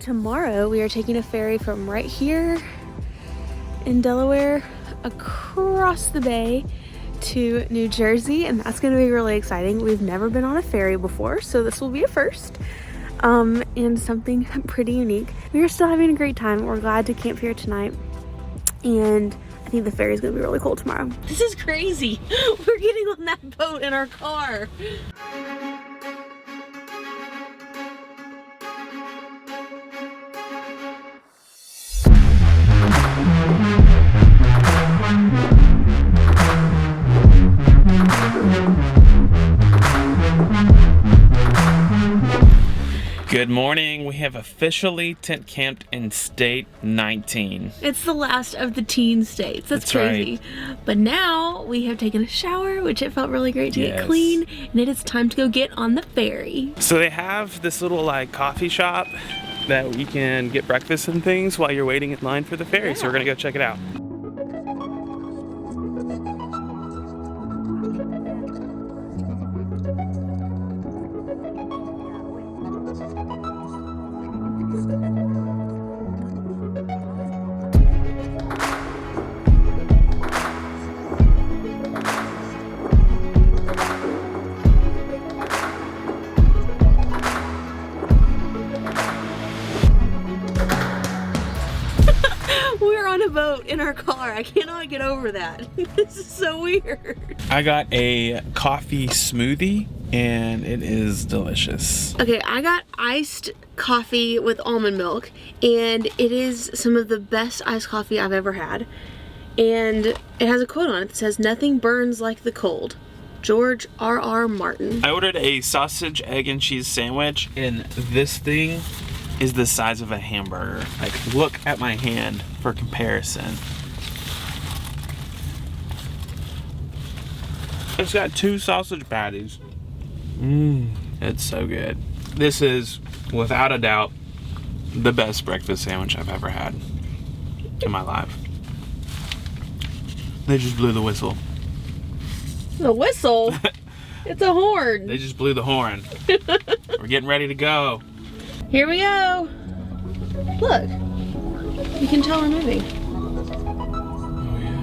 Tomorrow we are taking a ferry from right here in Delaware across the bay to New Jersey, and that's going to be really exciting. We've never been on a ferry before, so this will be a first, and something pretty unique. We are still having a great time. We're glad to camp here tonight, and I think the ferry is going to be really cool tomorrow. This is crazy. We're getting on that boat in our car. Good morning. We have officially tent camped in state 19. It's the last of the teen states. That's crazy. Right. But now we have taken a shower, which it felt really great to get clean, and it is time to go get on the ferry. So they have this little like coffee shop that you can get breakfast and things while you're waiting in line for the ferry. Yeah. So we're gonna go check it out. We're on a boat in our car. I cannot get over that. This is so weird. I got a coffee smoothie and it is delicious. Okay, I got iced coffee with almond milk, and it is some of the best iced coffee I've ever had. And it has a quote on it that says, "Nothing burns like the cold." George R.R. Martin. I ordered a sausage, egg, and cheese sandwich, and this thing is the size of a hamburger. Like, look at my hand for comparison. It's got 2 sausage patties. It's so good. This is, without a doubt, the best breakfast sandwich I've ever had in my life. They just blew the whistle. The whistle? It's a horn. They just blew the horn. We're getting ready to go. Here we go. Look, you can tell we're moving. Oh yeah.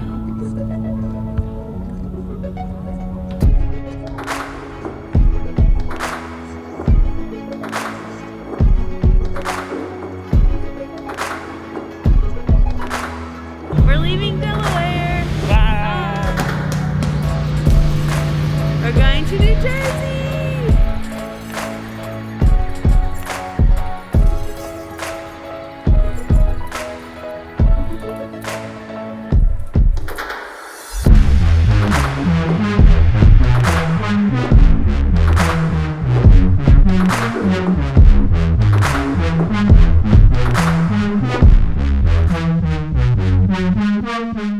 We're leaving Delaware. Bye. We're going to New Jersey.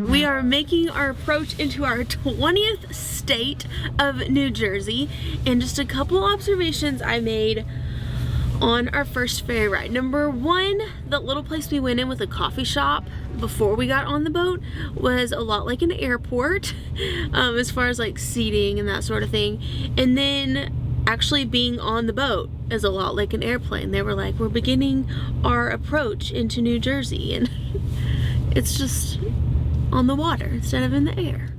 We are making our approach into our 20th state of New Jersey, and just a couple observations I made on our first ferry ride. Number one, the little place we went in with a coffee shop before we got on the boat was a lot like an airport, as far as like seating and that sort of thing. And then actually being on the boat is a lot like an airplane. They were like, we're beginning our approach into New Jersey, and it's just on the water instead of in the air.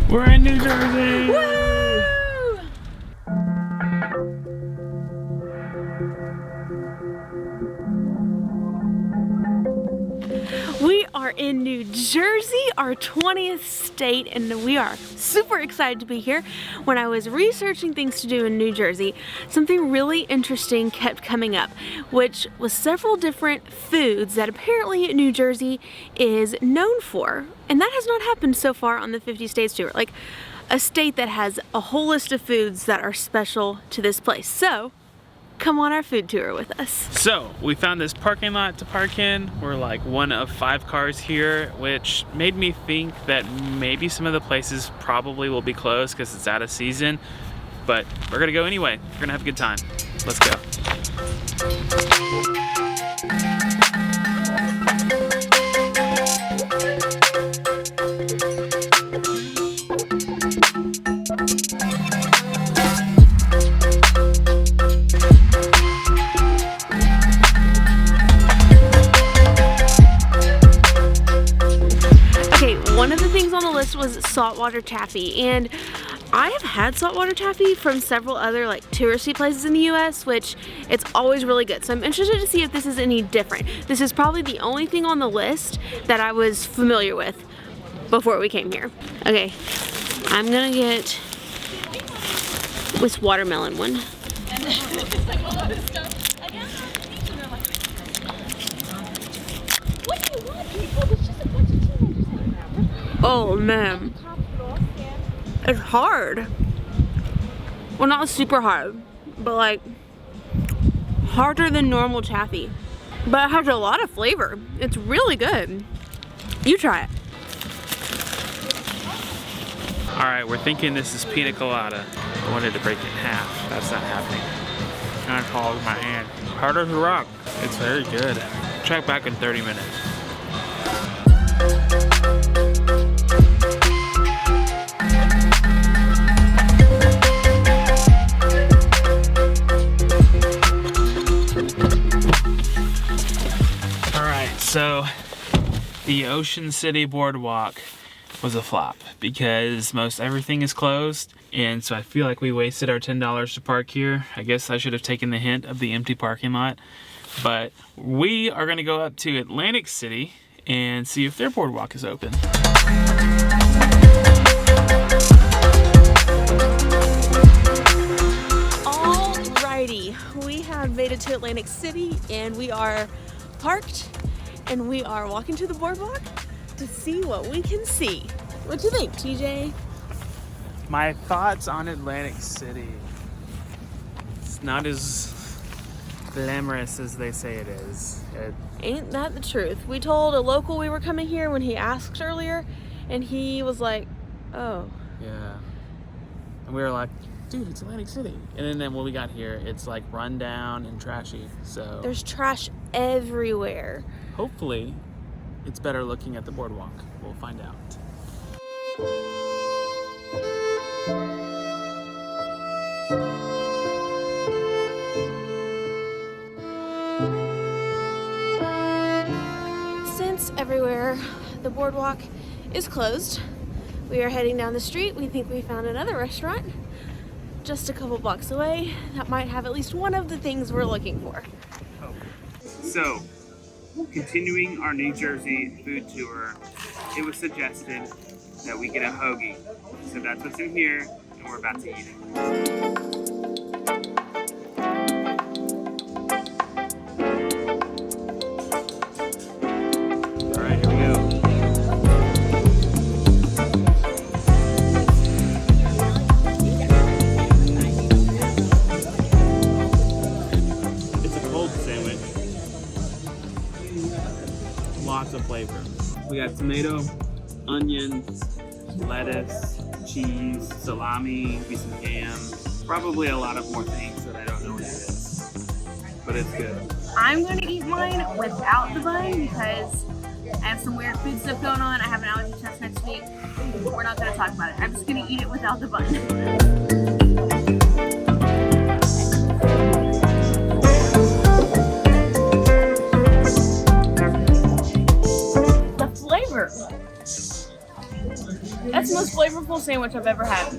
We're in New Jersey! Woo! We are are in New Jersey, our 20th state, and we are super excited to be here. When I was researching things to do in New Jersey, something really interesting kept coming up, which was several different foods that apparently New Jersey is known for. And that has not happened so far on the 50 States Tour. Like a state that has a whole list of foods that are special to this place. So, come on our food tour with us. So, we found this parking lot to park in. We're like one of 5 cars here, which made me think that maybe some of the places probably will be closed because it's out of season. But we're gonna go anyway. We're gonna have a good time. Let's go. One of the things on the list was saltwater taffy, and I have had saltwater taffy from several other like touristy places in the US, which it's always really good. So I'm interested to see if this is any different. This is probably the only thing on the list that I was familiar with before we came here. Okay, I'm gonna get this watermelon one. Oh man, it's hard. Well, not super hard, but like harder than normal taffy. But it has a lot of flavor. It's really good. You try it. All right, we're thinking this is pina colada. I wanted to break it in half. That's not happening. Kind of hog my hand. Hard as a rock. It's very good. Check back in 30 minutes. So, the Ocean City Boardwalk was a flop because most everything is closed, and so I feel like we wasted our $10 to park here. I guess I should have taken the hint of the empty parking lot, but we are gonna go up to Atlantic City and see if their boardwalk is open. Alrighty, we have made it to Atlantic City and we are parked. And we are walking to the boardwalk to see what we can see. What do you think, TJ? My thoughts on Atlantic City. It's not as glamorous as they say it is. Ain't that the truth? We told a local we were coming here when he asked earlier, and he was like, oh. Yeah. And we were like, dude, it's Atlantic City. And then when we got here, it's like run down and trashy, so. There's trash everywhere. Hopefully, it's better looking at the boardwalk. We'll find out. Since everywhere the boardwalk is closed, we are heading down the street. We think we found another restaurant just a couple blocks away that might have at least one of the things we're looking for. So, continuing our New Jersey food tour, it was suggested that we get a hoagie. So that's what's in here, and we're about to eat it. Lots of flavor. We got tomato, onion, lettuce, cheese, salami, maybe some ham, probably a lot of more things that I don't know what it is, but it's good. I'm going to eat mine without the bun because I have some weird food stuff going on. I have an allergy test next week. We're not going to talk about it. I'm just going to eat it without the bun. That's the most flavorful sandwich I've ever had.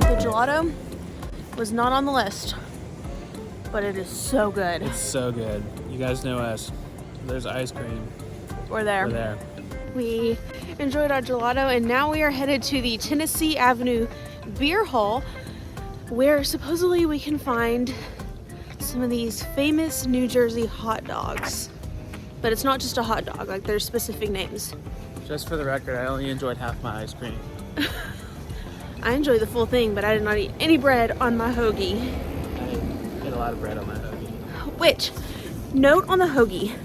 The gelato was not on the list. but it is so good. It's so good. You guys know us. There's ice cream. We're there. We're there. We enjoyed our gelato, and now we are headed to the Tennessee Avenue Beer Hall, where supposedly we can find some of these famous New Jersey hot dogs. But it's not just a hot dog, like there's specific names. Just for the record, I only enjoyed half my ice cream. I enjoyed the full thing, but I did not eat any bread on my hoagie. I ate a lot of bread on my hoagie. Which, note on the hoagie,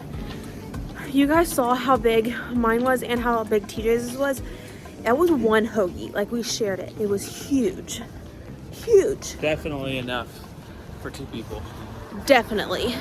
you guys saw how big mine was and how big TJ's was. That was one hoagie, like we shared it. It was huge, huge. Definitely enough for 2 people. Definitely.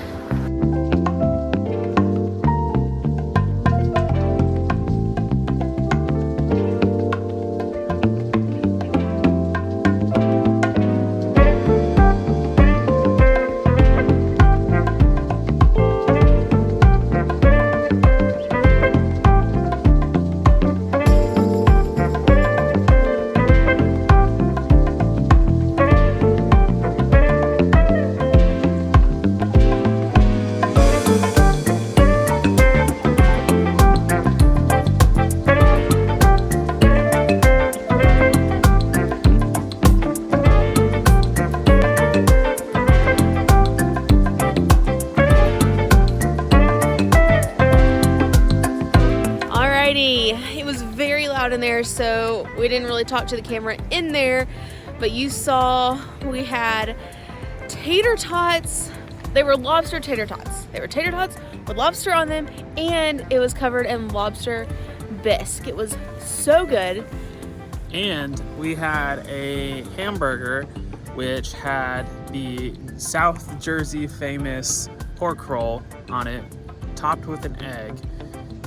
It was very loud in there, so we didn't really talk to the camera in there, but you saw we had tater tots. They were lobster tater tots. They were tater tots with lobster on them, and it was covered in lobster bisque. It was so good. And we had a hamburger which had the South Jersey famous pork roll on it, topped with an egg.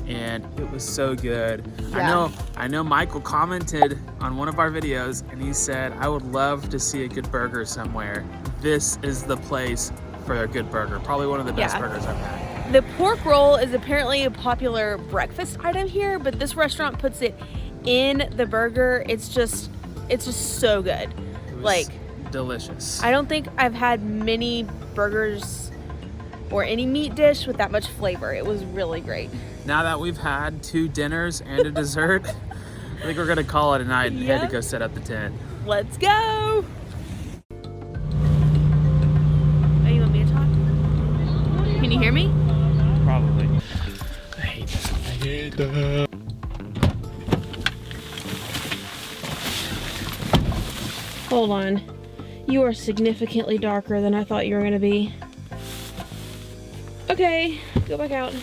And it was so good. Yeah. I know Michael commented on one of our videos and he said, I would love to see a good burger somewhere. This is the place for a good burger. Probably one of the best burgers I've had. The pork roll is apparently a popular breakfast item here, but this restaurant puts it in the burger. It's just so good. It was like delicious. I don't think I've had many burgers or any meat dish with that much flavor. It was really great. Now that we've had 2 dinners and a dessert, I think we're gonna call it a night and head to go set up the tent. Let's go! Oh, you want me to talk? Can you hear me? Probably. I hate this. I hate that. Hold on. You are significantly darker than I thought you were gonna be. Okay, go back out.